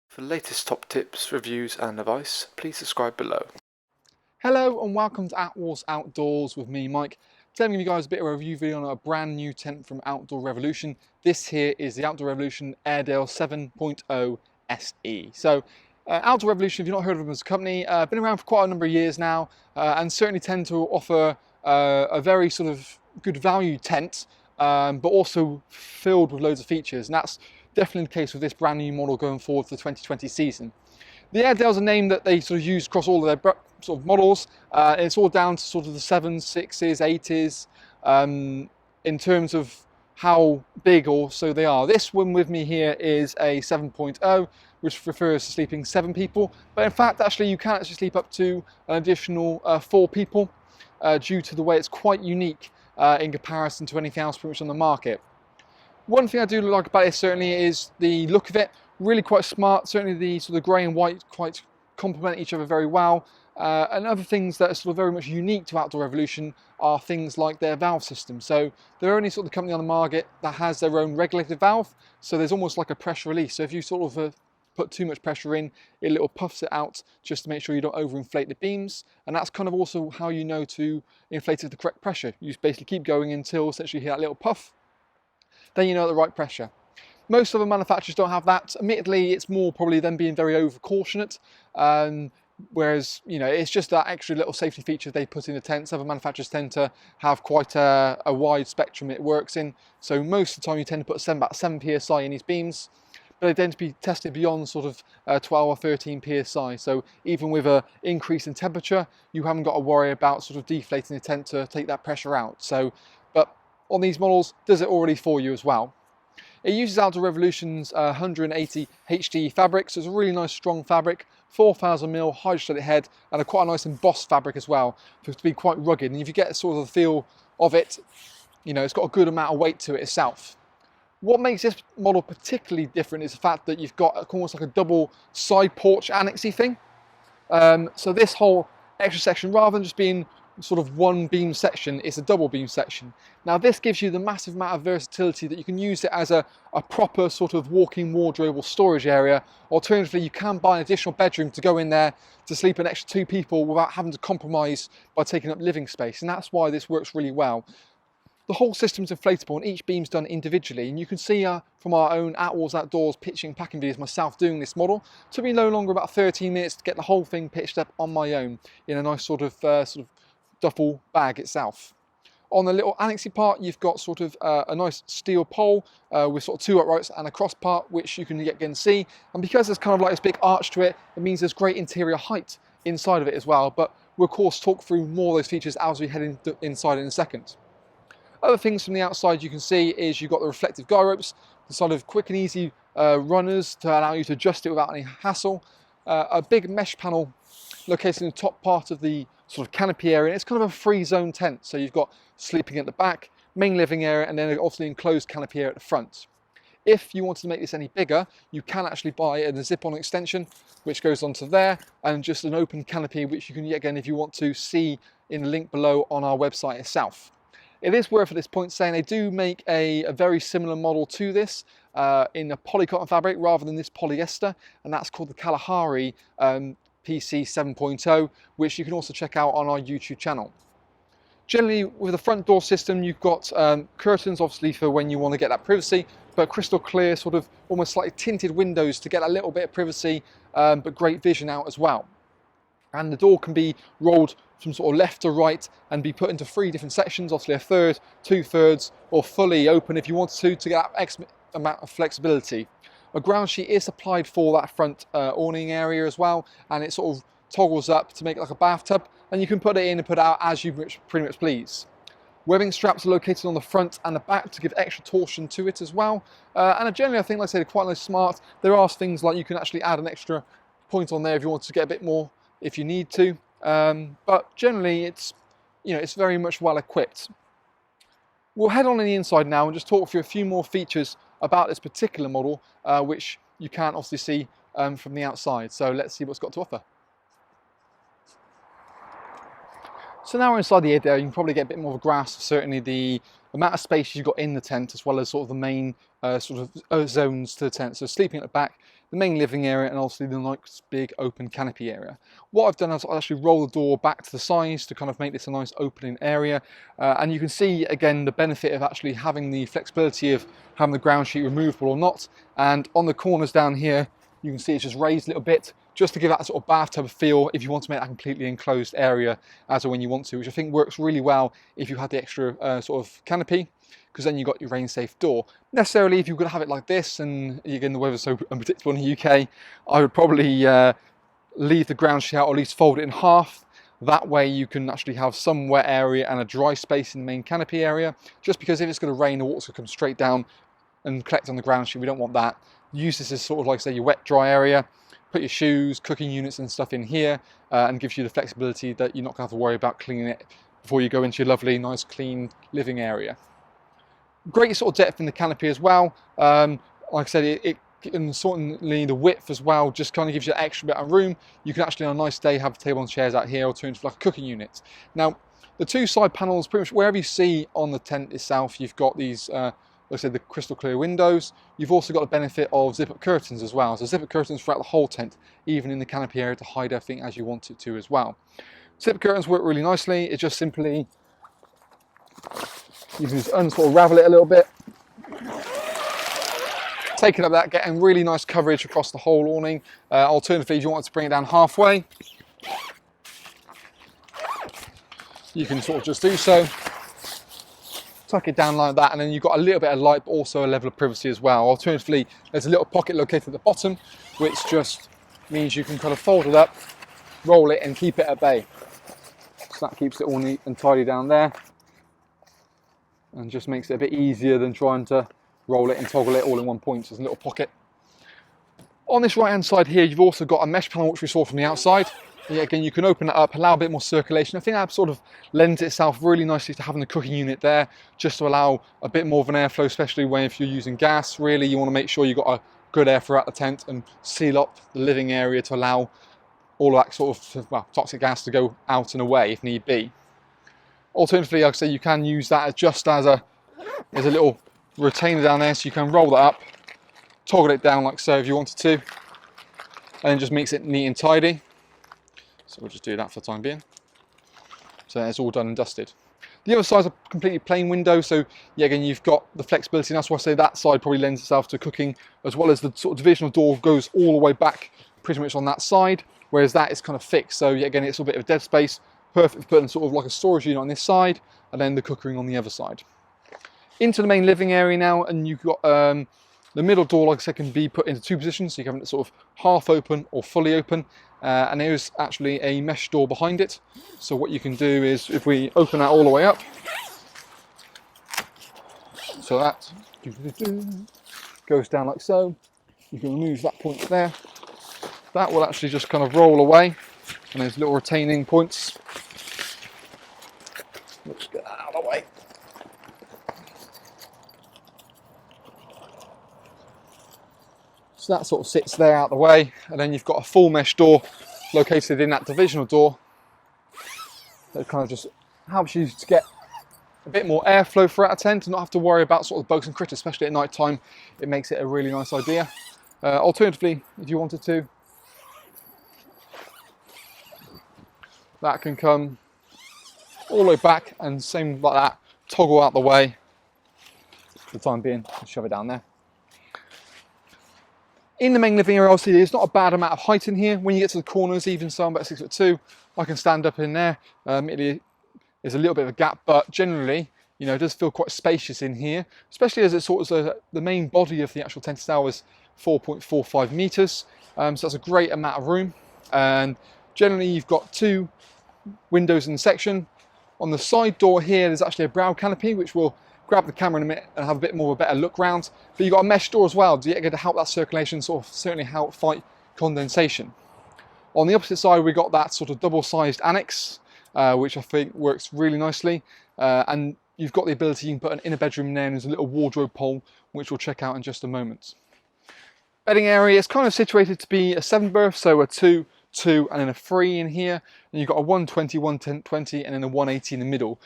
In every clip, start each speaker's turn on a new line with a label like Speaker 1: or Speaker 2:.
Speaker 1: For the latest top tips, reviews and advice, please subscribe below.
Speaker 2: Hello and welcome to Attwoolls Outdoors with me, Mike. Today I'm going to give you guys a bit of a review video on a brand new tent from Outdoor Revolution. This here is the Outdoor Revolution Airedale 7.0 SE. So Outdoor Revolution, if you've not heard of them as a company, been around for quite a number of years now and certainly tend to offer a very sort of good value tent, but also filled with loads of features. And that's definitely the case with this brand new model going forward for the 2020 season. The Airedale is a name that they sort of use across all of their sort of models. It's all down to sort of the 7s, 6s, 8s in terms of how big or so they are. This one with me here is a 7.0, which refers to sleeping 7 people. But in fact, actually, you can actually sleep up to an additional 4 people due to the way it's quite unique in comparison to anything else pretty much on the market. One thing I do like about it certainly is the look of it. Really quite smart. Certainly the sort of grey and white quite complement each other very well. And other things that are sort of very much unique to Outdoor Revolution are things like their valve system. So they're only sort of the company on the market that has their own regulated valve. So there's almost like a pressure release. So if you sort of put too much pressure in, it little puffs it out just to make sure you don't overinflate the beams. And that's kind of also how you know to inflate it at the correct pressure. You just basically keep going until essentially you hear that little puff. Then you know at the right pressure. Most other manufacturers don't have that. Admittedly, it's more probably them being very over-cautionate, whereas, you know, it's just that extra little safety feature they put in the tents. Other manufacturers tend to have quite a wide spectrum it works in. So most of the time you tend to put about 7 psi in these beams, but they tend to be tested beyond sort of 12 or 13 psi. So even with an increase in temperature, you haven't got to worry about sort of deflating the tent to take that pressure out. So, but on these models, does it already for you as well. It uses Outdoor Revolution's 180 HD fabric, so it's a really nice strong fabric, 4000mm hydrostatic head, and a quite a nice embossed fabric as well, for it to be quite rugged. And if you get sort of the feel of it, you know, it's got a good amount of weight to it itself. What makes this model particularly different is the fact that you've got almost like a double side porch annexy thing. So this whole extra section, rather than just being sort of one beam section, it's a double beam section. Now this gives you the massive amount of versatility that you can use it as a proper sort of walk-in wardrobe or storage area. Alternatively, you can buy an additional bedroom to go in there to sleep an extra 2 people without having to compromise by taking up living space, and that's why this works really well. The whole system's inflatable and each beam's done individually, and you can see from our own Attwoolls Outdoors pitching and packing videos myself doing this model. It took me no longer about 13 minutes to get the whole thing pitched up on my own in a nice sort of duffel bag itself. On the little annexy part, you've got sort of a nice steel pole with sort of 2 uprights and a cross part, which you can again see. And because there's kind of like this big arch to it, it means there's great interior height inside of it as well. But we'll of course talk through more of those features as we head inside in a second. Other things from the outside you can see is you've got the reflective guy ropes, the sort of quick and easy runners to allow you to adjust it without any hassle. A big mesh panel located in the top part of the sort of canopy area. It's kind of a free zone tent, so you've got sleeping at the back, main living area, and then obviously enclosed canopy area at the front. If you wanted to make this any bigger, you can actually buy a zip-on extension which goes onto there, and just an open canopy which you can, again, if you want to, see in the link below on our website itself. It is worth at this point saying they do make a very similar model to this in a polycotton fabric rather than this polyester, and that's called the Kalahari PC 7.0, which you can also check out on our YouTube channel. Generally, with the front door system, you've got curtains, obviously, for when you want to get that privacy, but crystal clear, sort of almost slightly tinted windows to get a little bit of privacy, but great vision out as well. And the door can be rolled from sort of left to right and be put into 3 different sections, obviously a third, 2/3, or fully open if you want to get that extra amount of flexibility. A ground sheet is applied for that front awning area as well, and it sort of toggles up to make it like a bathtub, and you can put it in and put it out as you pretty much please. Webbing straps are located on the front and the back to give extra torsion to it as well. And generally, I think, like I said, they're quite nice, smart. There are things like you can actually add an extra point on there if you want to get a bit more if you need to. But generally, it's, you know, it's very much well equipped. We'll head on the inside now and just talk through a few more features about this particular model, which you can't obviously see from the outside. So let's see what's got to offer. So now we're inside the Airedale, you can probably get a bit more of a grasp of certainly the amount of space you've got in the tent, as well as sort of the main zones to the tent. So sleeping at the back, the main living area, and also the nice big open canopy area. What I've done is I'll actually roll the door back to the sides to kind of make this a nice opening area. And you can see again the benefit of actually having the flexibility of having the ground sheet removable or not. And on the corners down here, you can see it's just raised a little bit, just to give that sort of bathtub feel if you want to make that completely enclosed area as and when you want to, which I think works really well if you had the extra sort of canopy, because then you've got your rain safe door. Necessarily if you could have it like this, and again the weather's so unpredictable in the UK, I would probably leave the ground sheet out, or at least fold it in half. That way you can actually have some wet area and a dry space in the main canopy area, just because if it's going to rain, the water's going to come straight down and collect on the ground sheet. We don't want that. Use this as sort of like, say, your wet dry area. Put your shoes, cooking units and stuff in here, and gives you the flexibility that you're not going to have to worry about cleaning it before you go into your lovely, nice, clean living area. Great sort of depth in the canopy as well. Like I said, and certainly the width as well just kind of gives you an extra bit of room. You can actually on a nice day have table and chairs out here, or turn into like a cooking unit. Now, the two side panels, pretty much wherever you see on the tent itself, you've got these like I said, the crystal clear windows. You've also got the benefit of zip-up curtains as well. So zip-up curtains throughout the whole tent, even in the canopy area, to hide everything as you want it to as well. Zip-up curtains work really nicely. It's just simply, you can just unravel it a little bit. Taking up that, getting really nice coverage across the whole awning. Alternatively, if you want to bring it down halfway, you can sort of just do so. Tuck it down like that, and then you've got a little bit of light, but also a level of privacy as well. Alternatively, there's a little pocket located at the bottom, which just means you can kind of fold it up, roll it, and keep it at bay. So that keeps it all neat and tidy down there, and just makes it a bit easier than trying to roll it and toggle it all in one point. So there's a little pocket. On this right hand side here, you've also got a mesh panel, which we saw from the outside. Yeah, again, you can open it up, allow a bit more circulation. I think that sort of lends itself really nicely to having the cooking unit there, just to allow a bit more of an airflow, especially when if you're using gas. Really, you want to make sure you've got a good air throughout the tent and seal up the living area to allow all of that sort of toxic gas to go out and away if need be. Alternatively, like I say, you can use that just as a little retainer down there, so you can roll that up, toggle it down like so if you wanted to, and then just makes it neat and tidy. So we'll just do that for the time being. So it's all done and dusted. The other side's a completely plain window, so yeah, again, you've got the flexibility, and that's why I say that side probably lends itself to cooking, as well as the sort of divisional door goes all the way back pretty much on that side, whereas that is kind of fixed. So yeah, again, it's a bit of a dead space, perfect for putting sort of like a storage unit on this side, and then the cookering on the other side. Into the main living area now, and you've got the middle door, like I said, can be put into two positions, so you can have it sort of half open or fully open, and there is actually a mesh door behind it. So what you can do is, if we open that all the way up, so that goes down like so, you can remove that point there. That will actually just kind of roll away, and there's little retaining points. Let's get that out of the way. So that sort of sits there out the way, and then you've got a full mesh door located in that divisional door that kind of just helps you to get a bit more airflow throughout a tent and not have to worry about sort of bugs and critters, especially at night time. It makes it a really nice idea. Alternatively, if you wanted to, that can come all the way back, and same like that, toggle out the way for the time being, and shove it down there. In the main living area, obviously, there's not a bad amount of height in here. When you get to the corners, even so, I'm about 6'2", I can stand up in there. There's a little bit of a gap, but generally, you know, it does feel quite spacious in here, especially as it's sort of the main body of the actual tent itself is 4.45 meters. So that's a great amount of room. And generally, you've got two windows in the section. On the side door here, there's actually a brow canopy, which will grab the camera in a minute and have a bit more of a better look round. But you've got a mesh door as well, to help that circulation, sort of certainly help fight condensation. On the opposite side, we've got that sort of double-sized annex, which I think works really nicely. And you've got the ability, you can put an inner bedroom in there, and there's a little wardrobe pole, which we'll check out in just a moment. Bedding area is kind of situated to be a 7 berth, so a two 2, and then a 3 in here, and you've got a 120, 120, and then a 180 in the middle.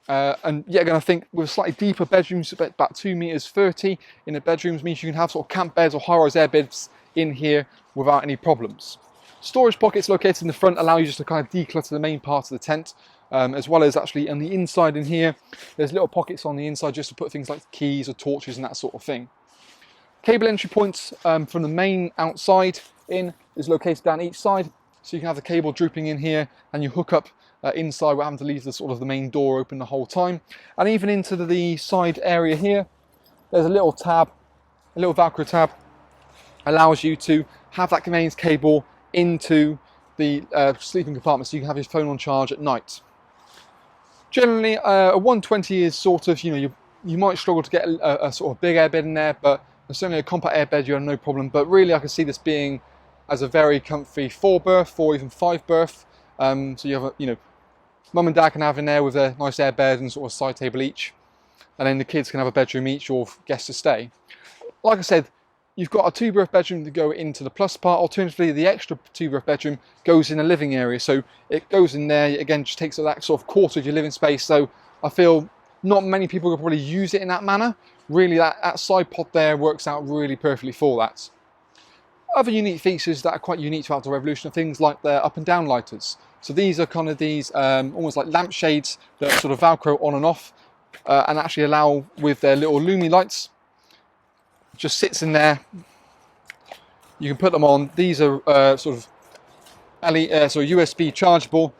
Speaker 2: And yet again, I think with slightly deeper bedrooms, about 2 meters 30 in the bedrooms, means you can have sort of camp beds or high-rise air beds in here without any problems. Storage pockets located in the front allow you just to kind of declutter the main part of the tent, as well as actually on the inside in here, there's little pockets on the inside just to put things like keys or torches and that sort of thing. Cable entry points from the main outside in is located down each side, so you can have the cable drooping in here and you hook up inside without having to leave the sort of the main door open the whole time. And even into the side area here, there's a little tab, a little Velcro tab, allows you to have that mains cable into the sleeping compartment so you can have your phone on charge at night. Generally, a 120 is sort of, you might struggle to get a sort of big airbed in there, but certainly a compact airbed you have no problem. But really, I can see this being as a very comfy 4-berth or even 5-berth. So you have mum and dad can have in there with a nice airbed and sort of side table each, and then the kids can have a bedroom each or guests to stay. Like I said, you've got a 2-berth bedroom to go into the plus part. Alternatively, the extra 2-berth bedroom goes in the living area, so it goes in there again, just takes up that sort of quarter of your living space. So I feel not many people will probably use it in that manner. Really, that side pod there works out really perfectly for that. Other unique features that are quite unique to Outdoor Revolution are things like their up and down lighters. So these are kind of these almost like lampshades that sort of Velcro on and off, and actually allow with their little Lumi lights. Just sits in there. You can put them on. These are sort of USB chargeable.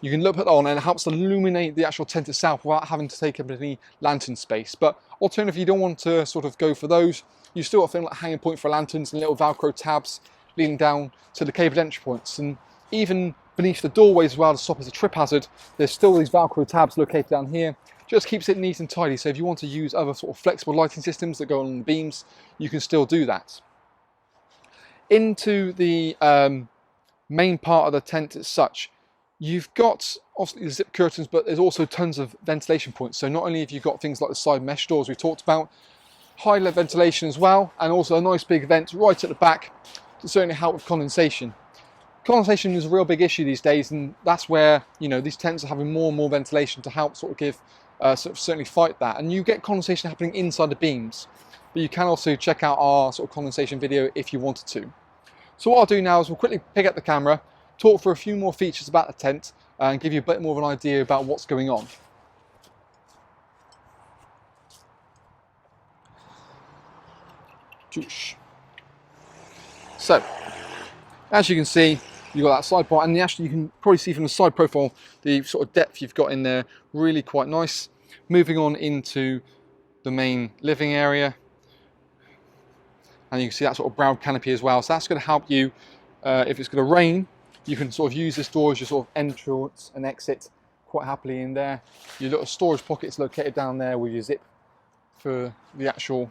Speaker 2: You can put that on and it helps illuminate the actual tent itself without having to take up any lantern space. But alternatively, you don't want to sort of go for those. You still got a thing like hanging point for lanterns and little Velcro tabs leading down to the cable entry points. And even beneath the doorways as well, to stop as a trip hazard, there's still these Velcro tabs located down here. Just keeps it neat and tidy. So if you want to use other sort of flexible lighting systems that go along the beams, you can still do that. Into the main part of the tent as such, you've got obviously the zip curtains, but there's also tons of ventilation points. So not only have you got things like the side mesh doors we talked about, high level ventilation as well, and also a nice big vent right at the back to certainly help with condensation. Condensation is a real big issue these days, and that's where these tents are having more and more ventilation to help sort of give certainly fight that. And you get condensation happening inside the beams, but you can also check out our sort of condensation video if you wanted to. So what I'll do now is we'll quickly pick up the camera, talk for a few more features about the tent, and give you a bit more of an idea about what's going on. So, as you can see, you've got that side part, and actually you can probably see from the side profile the sort of depth you've got in there, really quite nice. Moving on into the main living area, and you can see that sort of brown canopy as well. So that's going to help you, if it's going to rain, you can sort of use this door as your sort of entrance and exit quite happily in there. Your little storage pockets located down there with your zip for the actual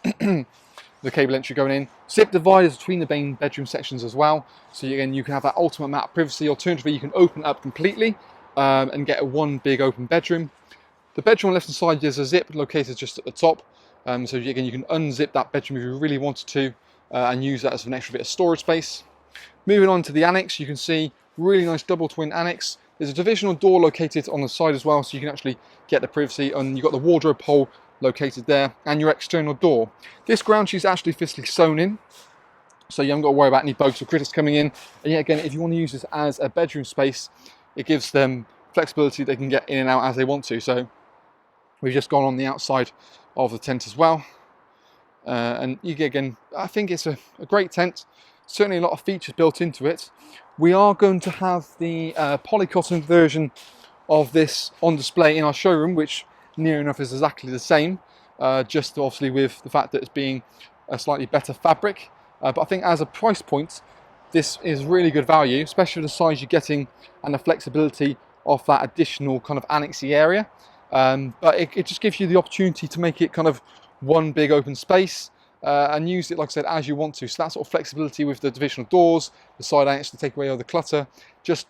Speaker 2: the cable entry going in. Zip dividers between the main bedroom sections as well. So again, you can have that ultimate amount of privacy. Alternatively, you can open it up completely and get one big open bedroom. The bedroom on the left hand side, there's a zip located just at the top. So again, you can unzip that bedroom if you really wanted to and use that as an extra bit of storage space. Moving on to the annex, you can see really nice double twin annex. There's a divisional door located on the side as well, so you can actually get the privacy, and you've got the wardrobe hole located there and your external door. This ground sheet is actually physically sewn in, so you haven't got to worry about any bugs or critters coming in. And yet again, if you want to use this as a bedroom space, it gives them flexibility. They can get in and out as they want to. So we've just gone on the outside of the tent as well, and you get, again, I think it's a great tent. Certainly a lot of features built into it. We are going to have the polycotton version of this on display in our showroom, which near enough is exactly the same, just obviously with the fact that it's being a slightly better fabric. But I think as a price point, this is really good value, especially for the size you're getting and the flexibility of that additional kind of annexy area. But it just gives you the opportunity to make it kind of one big open space and use it, like I said, as you want to. So that sort of flexibility with the divisional doors, the side annex to take away all the clutter, just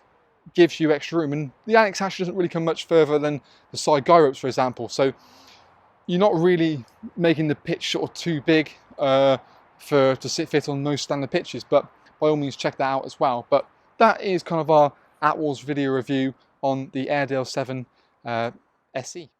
Speaker 2: gives you extra room. And the annex actually doesn't really come much further than the side guy ropes, for example. So you're not really making the pitch sort of too big to fit on most standard pitches. But by all means, check that out as well. But that is kind of our Attwoolls video review on the Airedale 7 SE.